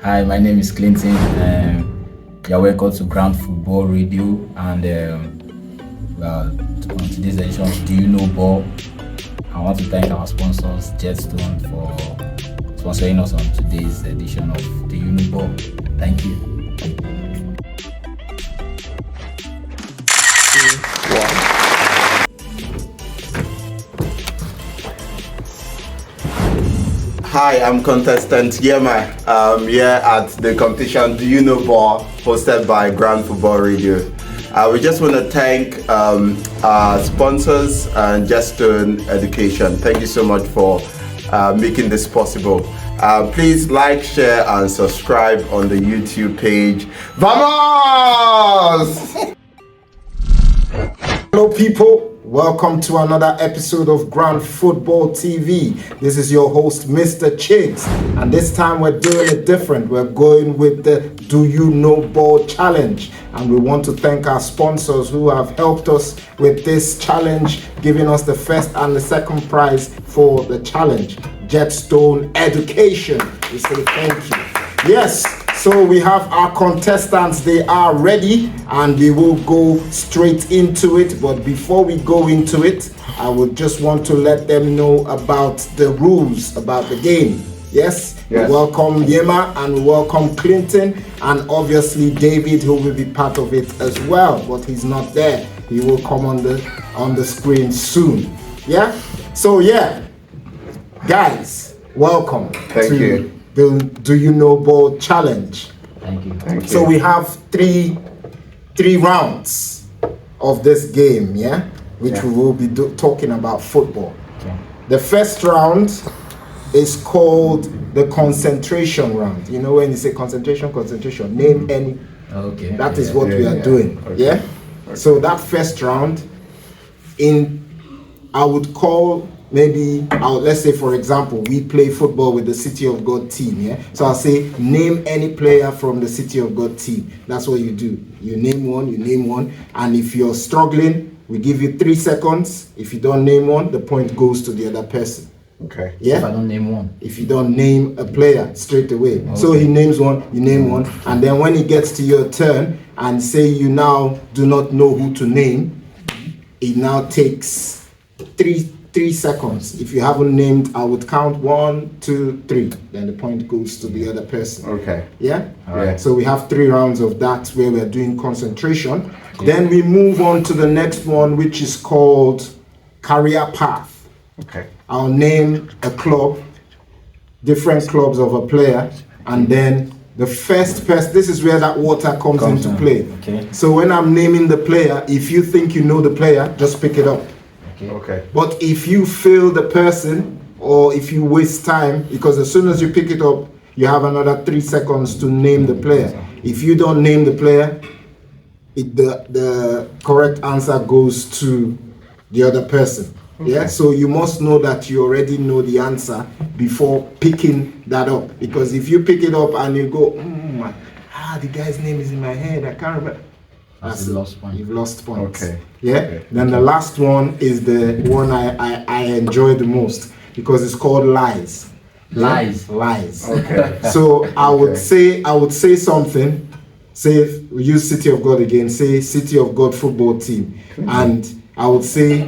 Hi, my name is Clinton. You're welcome to Ground Football Radio, and on today's edition of Do You Know Ball, I want to thank our sponsors, Jetstone, for sponsoring us on today's edition of Do You Know Ball. Thank you. Hi, I'm contestant Nyema. Here at the competition Do You Know Ball, hosted by Ground Football Radio. We just want to thank our sponsors and Jetstone Education. Thank you so much for making this possible. Please like, share, and subscribe on the YouTube page. Vamos! Hello, people. Welcome to another episode of Ground Football TV. This is your host, Mr. Chigs, and this time we're doing it different. We're going with the Do You Know Ball challenge, and we want to thank our sponsors who have helped us with this challenge, giving us the first and the second prize for the challenge, Jetstone Education. We say thank you. Yes. So we have our contestants, they are ready, and we will go straight into it. But before we go into it, I would just want to let them know about the rules, about the game. Yes. We welcome Nyema and we welcome Clinton, and obviously David, who will be part of it as well, but he's not there. He will come on the screen soon. Yeah. So yeah, guys, welcome. Thank you. The Do You Know Ball challenge. Thank you. So we have three rounds of this game, which we will be talking about football. Okay. The first round is called the concentration round. You know, when you say concentration, name any. Okay. That is what we are doing. Okay. Okay. So that first round, I would call. Maybe, let's say, for example, we play football with the City of God team, So I'll say, name any player from the City of God team. That's what you do. You name one, and if you're struggling, we give you 3 seconds. If you don't name one, the point goes to the other person. Okay. Yeah? If I don't name one. If you don't name a player straight away. Okay. So he names one, you name one, and then when it gets to your turn, and say you now do not know who to name, it now takes 3 seconds. If you haven't named, I would count 1, 2, 3. Then the point goes to the other person. Okay. Yeah? All right. So we have 3 rounds of that where we're doing concentration. Okay. Then we move on to the next one, which is called career path. Okay. I'll name a club, different clubs of a player, and then the first person, this is where that water comes into play. Okay. So when I'm naming the player, if you think you know the player, just pick it up. Okay. But if you fail the person, or if you waste time, because as soon as you pick it up, you have another 3 seconds to name the player. If you don't name the player, the correct answer goes to the other person. Okay. Yeah. So you must know that you already know the answer before picking that up. Because if you pick it up and you go, the guy's name is in my head, I can't remember. That's the lost point. You've lost points. Okay. Yeah. Okay. Then the last one is the one I enjoy the most because it's called lies. Lies. Lies. Okay. So I would say something. Say we use City of God again. Say City of God football team, and I would say,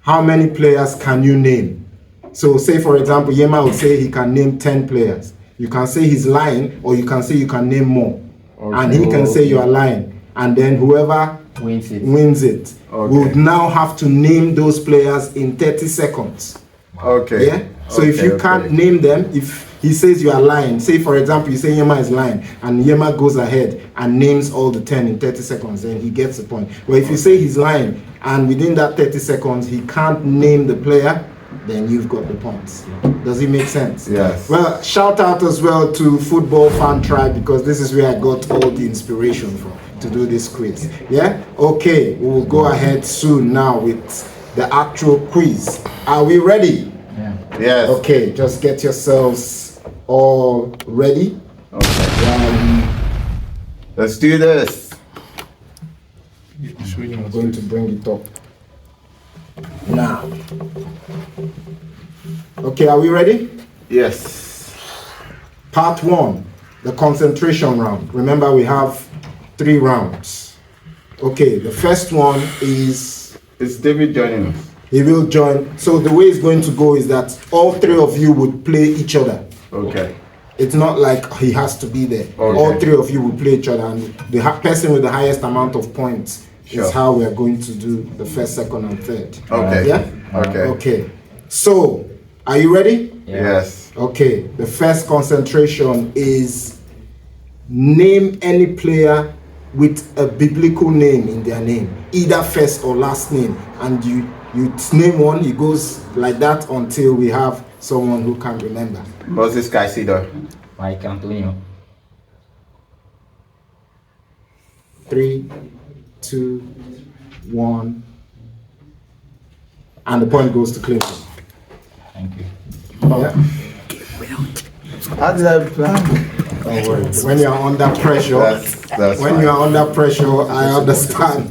how many players can you name? So say for example, Nyema would say he can name 10 players. You can say he's lying, or you can say you can name more, and he can say you are lying. And then whoever wins it would now have to name those players in 30 seconds. Okay. Yeah? So if you can't name them, if he says you are lying, say for example you say Nyema is lying, and Nyema goes ahead and names all the 10 in 30 seconds, then he gets the point. But if you say he's lying, and within that 30 seconds he can't name the player, then you've got the points. Does it make sense? Yes. Well, shout out as well to Football Fan Tribe, because this is where I got all the inspiration from to do this quiz. Yeah? Okay, we will go ahead soon now with the actual quiz. Are we ready? Yeah. Yes. Okay, just get yourselves all ready. Okay. Let's do this. I'm going to bring it up now. Okay, are we ready? Yes. Part 1. the concentration round. Remember, we have 3 rounds. Okay, the first one is... Is David joining us? He will join. So the way it's going to go is that all 3 of you would play each other. Okay. It's not like he has to be there. Okay. All 3 of you will play each other, and the person with the highest amount of points is how we are going to do the first, second, and third. Okay. Yeah? Okay. Okay. So, are you ready? Yes. Okay. The first concentration is name any player with a biblical name in their name, either first or last name, and you name one. It goes like that until we have someone who can remember. Moses Caicedo. Mike Antonio. 3, 2, 1, and the point goes to Clinton. Thank you. Yeah. How did I plan? Don't worry. When you are under pressure, That's when fine. you are under pressure, I understand.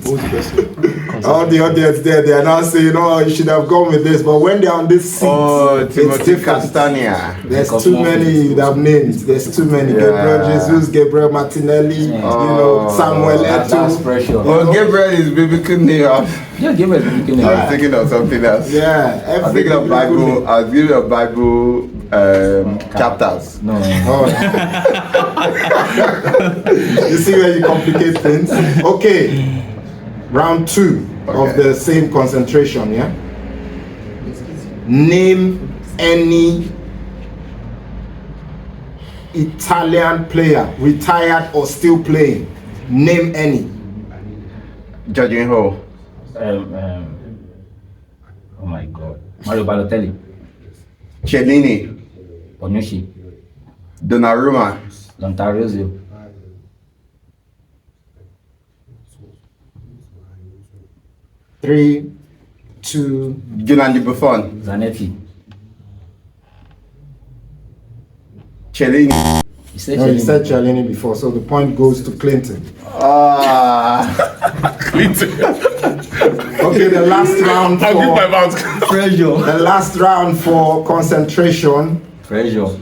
All the audience there, they are now saying, "Oh, you should have gone with this." But when they are on this seat, Oh, it's Timothy different. Castagna. There's too many you have named. There's too many. Gabriel Jesus, Gabriel Martinelli, you know, Samuel That's Eto'o. pressure. Oh, Gabriel is biblical name. Yeah, give it. You can I was thinking of something else. Yeah, I was thinking of Bible. I was giving of Bible chapters. No. Oh. You see where you complicate things? Okay. Round 2 of the same concentration, yeah? Name any Italian player, retired or still playing. Name any. Jorginho. Oh my God. Mario Balotelli. Cellini. Bonucci. Donnarumma. Lontarozio. Three, 2, Gianluigi Buffon. Zanetti. Cellini. You said no, you Cellini. said Cellini before, so the point goes to Clinton. Okay, the last round for Pressure. the last round for concentration. Pressure.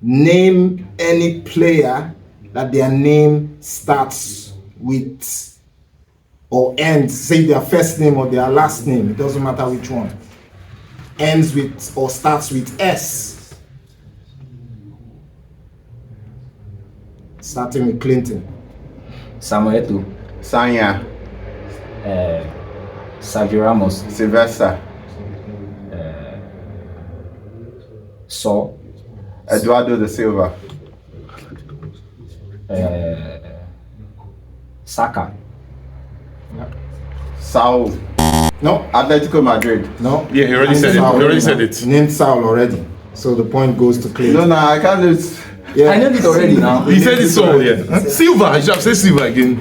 Name any player that their name starts with or ends, say their first name or their last name, it doesn't matter which one, ends with or starts with S. Starting with Clinton. Samuel Eto'o. Sanya. Sergio Ramos. Sylvester. Saul. Eduardo da Silva. Saka. Saul. No, Atletico Madrid. no. Yeah, he already Named said it. He Saul. already said it. Named Saul already. So the point goes to Clinton. No, I can't lose. Yeah, I named it already now. He said it so, yeah. Silva, I should have said Silva again.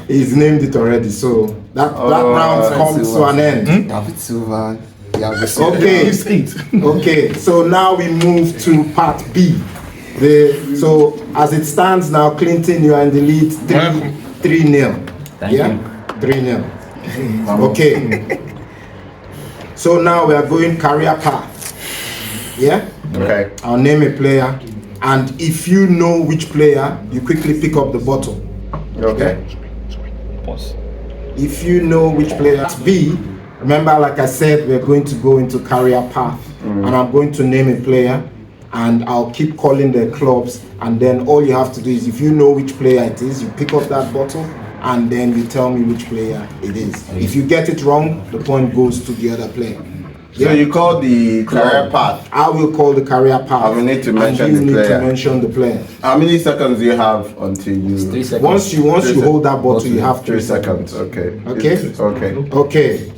he's named it already. So that round comes to an end. David Silva. Okay. Okay, so now we move to part B. So as it stands now, Clinton, you are in the lead 3-0. Thank you. 3-0. Okay. So now we are going career path. Yeah? Okay. I'll name a player, and if you know which player, you quickly pick up the bottle. Okay. Pause. If you know which player to be, remember, like I said, we're going to go into career path, and I'm going to name a player, and I'll keep calling the clubs, and then all you have to do is, if you know which player it is, you pick up that bottle, and then you tell me which player it is. If you get it wrong, the point goes to the other player. So you call the career path. I will call the career path. I will need to mention and you the need player. to mention the player. How many seconds do you have until you? 3 seconds. Once you hold that bottle, you have 3 3 seconds. Okay. Okay. Okay. Okay.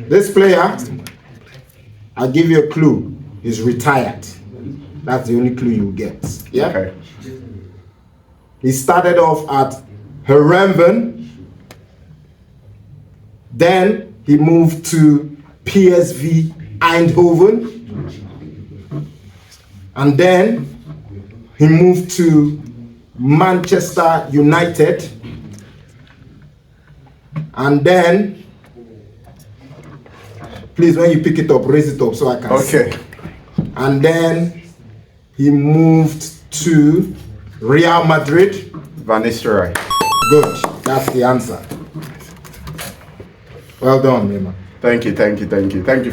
This player, I'll give you a clue. He's retired. That's the only clue you get. Yeah. Okay. He started off at Herenveen. Then he moved to PSV Eindhoven. And then he moved to Manchester United. And then, please, when you pick it up, raise it up so I can see. Okay. And then he moved to Real Madrid. Van Nistelrooy. Good, that's the answer. Well done, Nyema. Thank you. Thank you,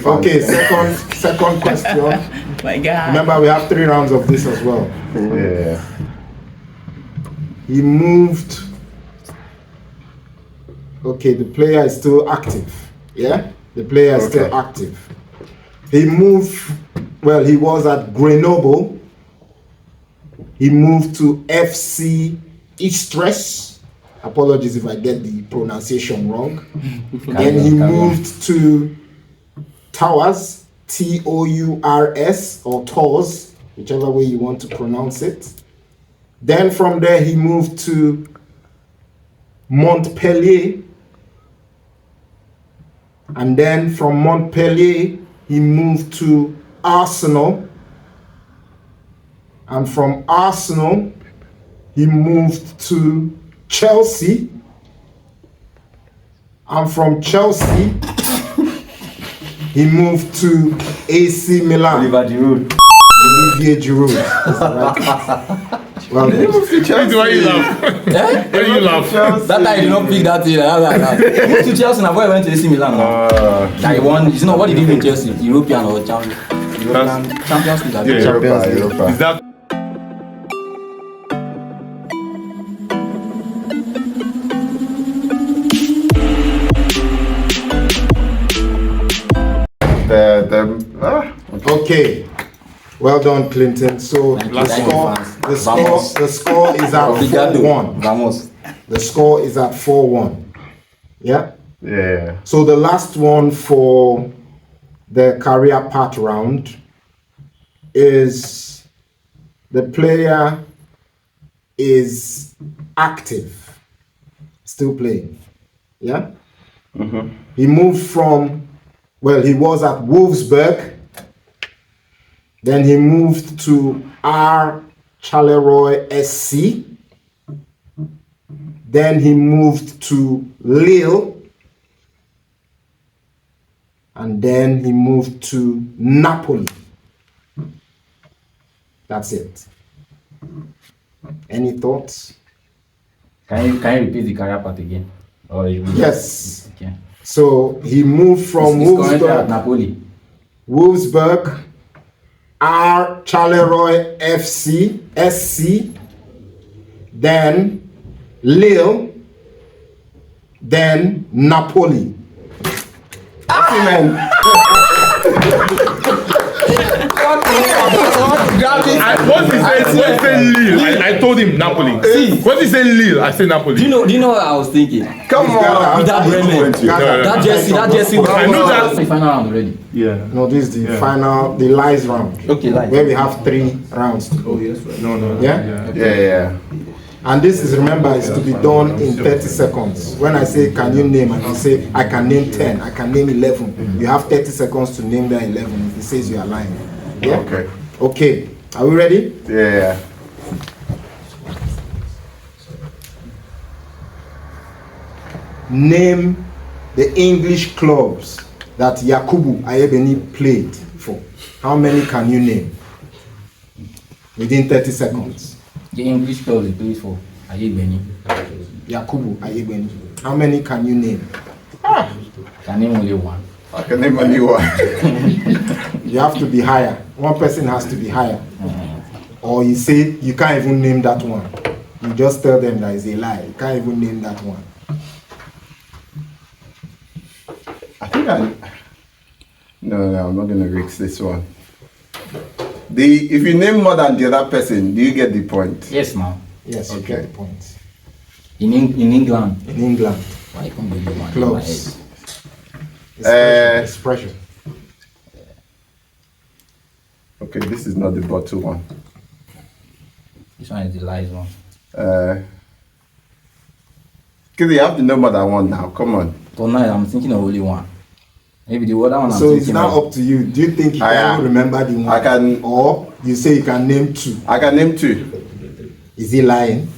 fans. Okay, second question. My God. Remember, we have 3 rounds of this as well. Yeah. He moved. Okay, the player is still active. Yeah? The player is still active. He moved, well, he was at Grenoble. He moved to FC Istres. Apologies if I get the pronunciation wrong. Then he moved to Towers, Tours, or Tours, whichever way you want to pronounce it. Then from there he moved to Montpellier. And then from Montpellier he moved to Arsenal. And from Arsenal he moved to Chelsea. And from Chelsea he moved to AC Milan. Olivier Giroud. Olivier Giroud. Well, Why you laugh? Why you laugh? That time you don't pick that thing. He moved to Chelsea and went to AC Milan. That he won. You know what did he win Chelsea? European or Champions League? Yeah, Europa. Is that okay. Well done, Clinton. So the score is at 4-1. Vamos. The score is at 4-1. Yeah? Yeah. So the last one for the career path round is the player is active, still playing. Yeah? Mm-hmm. He moved from, well, he was at Wolfsburg. Then he moved to R. Charleroi SC. Then he moved to Lille. And then he moved to Napoli. That's it. Any thoughts? Can you repeat the career path again? Or Yes. Okay. So he moved from He's currently at Wolfsburg. Napoli. Wolfsburg, R. Charleroi FC, SC, then Lille, then Napoli. What he said Lille? I told him Napoli. See. What he said Lille? I said Napoli. Do you know what I was thinking? Come on. With that Bremen. That jersey. I know that. The final round already. Yeah. No, this is the final, the lies round. Okay, lies. Where we have 3 rounds to go. No. Yeah? Yeah. And this is, remember, is to be done in 30 seconds. When I say, can you name, and you say, I can name 10, I can name 11. You have 30 seconds to name the 11. If it says you are lying. Yeah? Okay. Okay. Are we ready? Yeah. Name the English clubs that Yakubu Ayebeni played for. How many can you name? Within 30 seconds. The English club he played for. Ayebeni. Yakubu Ayebeni. How many can you name? Can name only one. I can name a new one. You have to be higher. One person has to be higher. Or you say you can't even name that one. You just tell them that is a lie. You can't even name that one. I think No, I'm not gonna risk this one. If you name more than the other person, do you get the point? Yes, man. Yes, you Okay. get the point. In England. In England, Why can't be one? clubs. It's pressure. Okay, this is not the bottle one. This one is the lies one. Because you have to know more than one now. Come on. Tonight I'm thinking of only one. Maybe the other one I'm So it's thinking now of. up to you. Do you think you can remember the one? I can. Or you say you can name 2. I can name 2. Is he lying?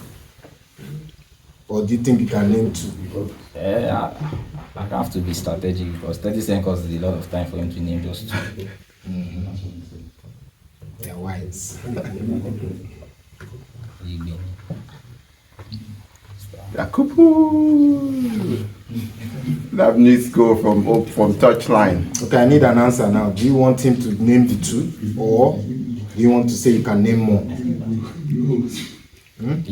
Or do you think you can name 2? I have to be strategic because 30 seconds is a lot of time for him to name just 2. They're wise. Yakubu. That needs to go from touchline. Okay, I need an answer now. Do you want him to name the two, or do you want to say you can name more? You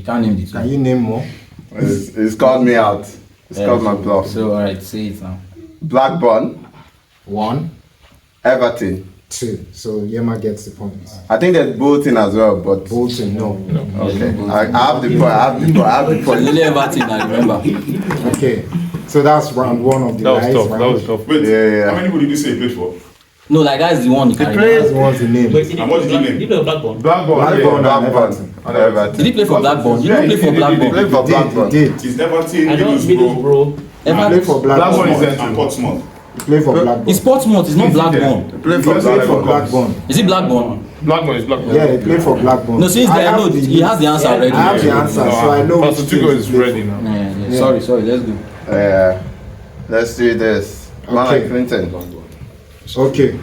can't name the two. Can you name more? It's called me out. It's called my bluff. So alright, say it now. Blackburn, 1, Everton. 2. So Nyema gets the points. I think there's Bolton as well, but Bolton, no. okay. I have the point. I have the point. Only Everton, I remember. Okay, so that's round 1 of the That was lies tough. round. That was tough. Wait, Yeah. how many people did you say you played for? No, like that's the one you can That's the ones he named. And what did you name? You play Blackburn. Blackburn, Blackburn and Blackburn, and Everton. Did he play for Blackburn? You don't play for He Blackburn. played for Blackburn. He did. Is Everton, I know Middlesbrough, Middlesbrough. He played for Blackburn Blackburn. is and Portsmouth? He played for Blackburn. It's Portsmouth, it's not Blackburn. He played He for played for Blackburn. Blackburn. Is it Blackburn? Blackburn is Blackburn. Yeah, he played for Blackburn. No, since I I know have the- he has the answer already. I have the answer, so I know. Pastor which Chico team is he played ready for. now. Yeah. Sorry, let's go. Let's do this. Man Okay. like Clinton. Okay,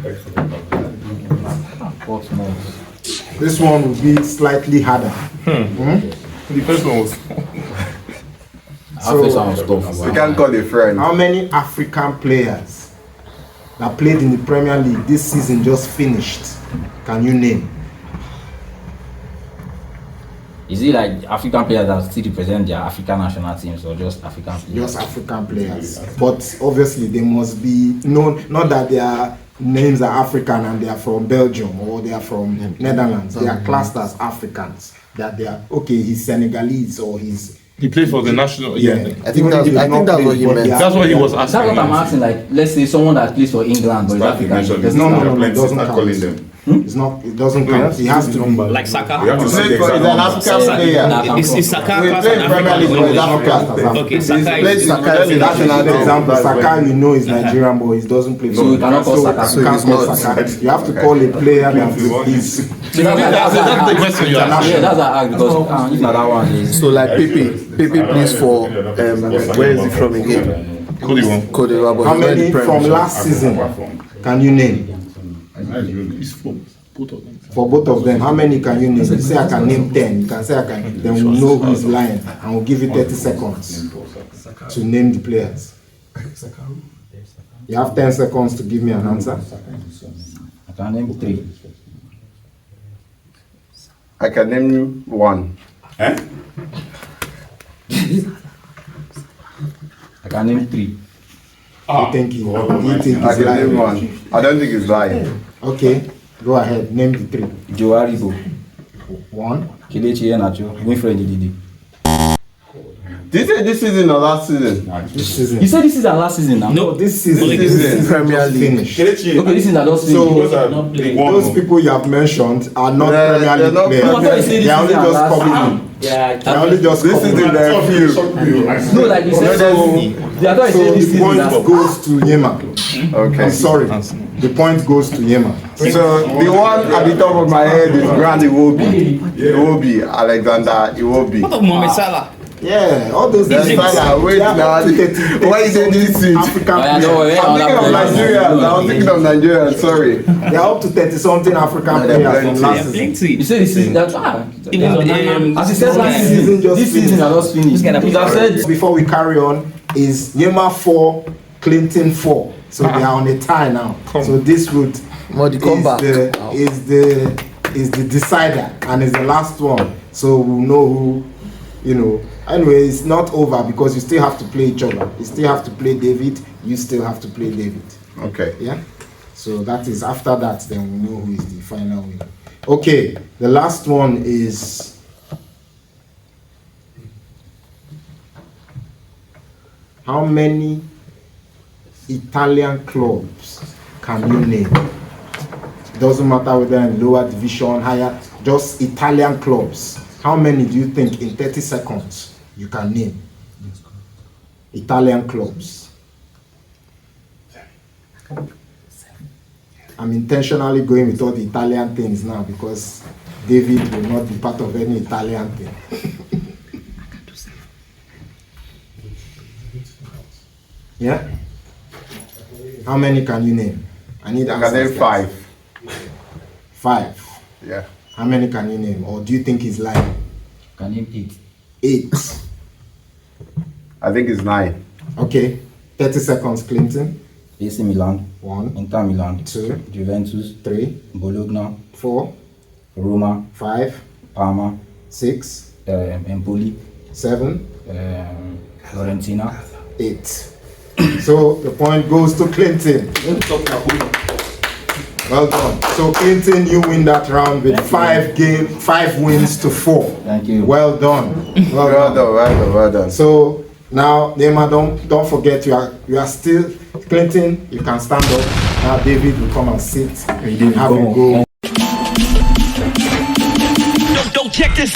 Portsmouth. this one will be slightly harder. The first one was. Our first one was tough. You can't call a friend. How many African players that played in the Premier League this season just finished? Can you name? Is it like African players that still represent their African national teams or just African players? Just African players. But obviously they must be known, not that their names are African and they are from Belgium or they are from Netherlands. They are classed as Africans. That they are, okay, he's Senegalese or he's... He played for the national. Yeah, Yeah. I think that's what he meant. That's what he was asking. That's what I'm asking. Like, let's say someone that plays for England but is Start African. mentioning There's this. no. No, it Plenty, doesn't start count. calling them. It's not. It doesn't count. He has to be. Like Saka. We have to say the He's exact an number. African player. Is Saka We class play an in Premier African League or for English? Africa. Okay, He's Saka played is in the national For example, team. Saka, you know, is Nigerian, but he doesn't play. So you cannot call Saka. So you can't call Saka. You have to call a player that is. So that's That's the question you asked. yeah, that's what I asked because if not that one is. So like Pepe plays for where is he from again? Could you want? Cote d'Ivoire, but How he's not in many the from Premier. last season can you name? He's from both of them. For both of them, how many can you name? You say I can name 10. You can say I can. Then we'll know who's lying, and we'll give you 30 seconds to name the players. You have 10 seconds to give me an answer. I can name 3. I can name one. Eh? I can name 3. You think he I he's can name lying? one. I don't think he's lying. Okay, go ahead. Name the 3. Joe Aribo, 1. Kelechi Iheanacho, Winfred Ndidi. Did you say this season or last season? This season. You said this is our last season now. No, This season. Only This this season Premier League. finished. Kelechi. Okay, this is our last So- season. Those are Not big playing. one. Those people you have mentioned are not Yeah, Premier they're League not players. No, I thought you said They this are only is our just last coming. Yeah, They are only just This coming. season there are few. No, like you said. So, I thought you so said this the season. point That's goes to Nyema. Okay. I'm sorry. The point goes to Nyema. So the one at the top of my head is Grand Iwobi. Iwobi, Alexander Iwobi. What of Mohamed Salah? Yeah, all those That's names. Salah. Wait They are now. up to 30 Why you say this seat? African Oh, yeah, no, players. yeah. I'm thinking of Nigeria. I'm thinking of Nigeria. Sorry. They are up to 30 something African they're players from plenty. last Yeah, season. plenty. You said this season. That's Even as you said last This season season. just This season has just finished. gonna You have said Before we carry on, is Nyema 4, Clinton 4. So they are on a tie now. So this would Well, the comeback. is the decider and is the last one. So we'll know who, you know. Anyway, it's not over because you still have to play each other. You still have to play David. You still have to play David. Okay. Yeah. So that is after that, then we know who is the final winner. Okay. The last one is. How many Italian clubs can you name? Doesn't matter whether in lower division, higher, just Italian clubs. How many do you think in 30 seconds you can name? Italian clubs. I'm intentionally going with all the Italian things now because David will not be part of any Italian thing. Yeah? How many can you name? I need I can answers. name 5. 5. Yeah. How many can you name? Or do you think he's lying? Can name 8. 8. I think it's 9. Okay. 30 seconds, Clinton. AC Milan, 1, Inter Milan, 2, Juventus, 3, Bologna, 4, Roma, 5, Parma, 6, Empoli, 7, Fiorentina. 8. So the point goes to Clinton. Well done. So Clinton, you win that round with 5 wins to 4. Thank you. Well done. Well done. So now, Nyema, don't forget you are still Clinton. You can stand up. Now David will come and sit. David, Have a come go. on. Don't check this.